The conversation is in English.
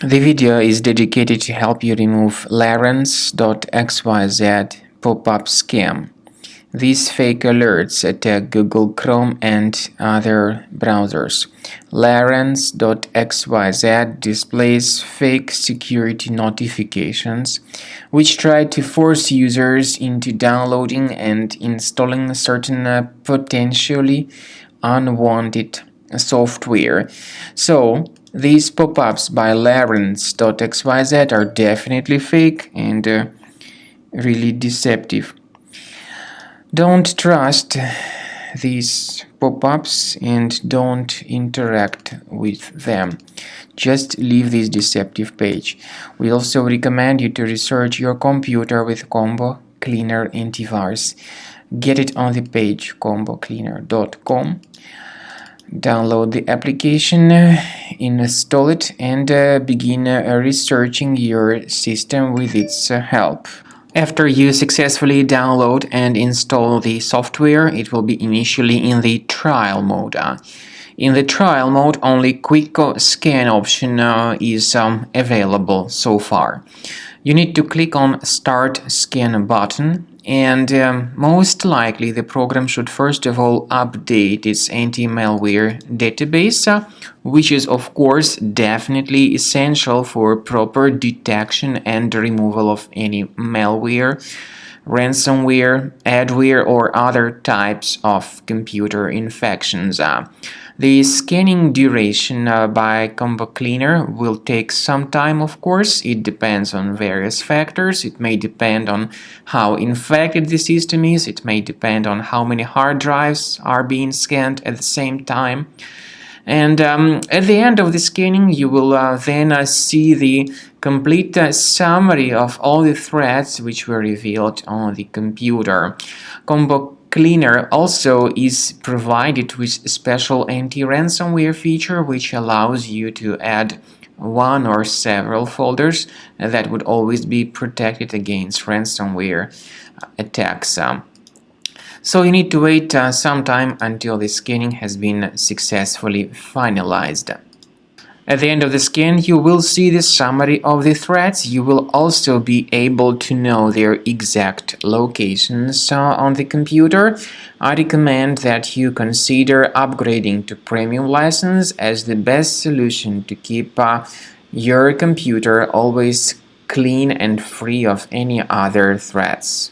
The video is dedicated to help you remove Larens.xyz pop-up scam. These fake alerts attack Google Chrome and other browsers. Larens.xyz displays fake security notifications, which try to force users into downloading and installing certain potentially unwanted software. So, these pop-ups by Larens.xyz are definitely fake and really deceptive. Don't trust these pop-ups and don't interact with them. Just leave this deceptive page. We also recommend you to research your computer with Combo Cleaner Antivirus. Get it on the page combocleaner.com. Download the application, install it, and begin researching your system with its help. After you successfully download and install the software, it will be initially in the trial mode. In the trial mode, only quick scan option is available so far. You need to click on Start Scan button, and most likely the program should first of all update its anti-malware database, which is of course definitely essential for proper detection and removal of any malware, ransomware, adware, or other types of computer infections. The scanning duration by Combo Cleaner will take some time, of course. It depends on various factors. It may depend on how infected the system is. It may depend on how many hard drives are being scanned at the same time. And at the end of the scanning, you will then see the complete summary of all the threats which were revealed on the computer. Combo Cleaner also is provided with a special anti-ransomware feature which allows you to add one or several folders that would always be protected against ransomware attacks. So you need to wait some time until the scanning has been successfully finalized. At the end of the scan, you will see the summary of the threats. You will also be able to know their exact locations on the computer. I recommend that you consider upgrading to premium license as the best solution to keep your computer always clean and free of any other threats.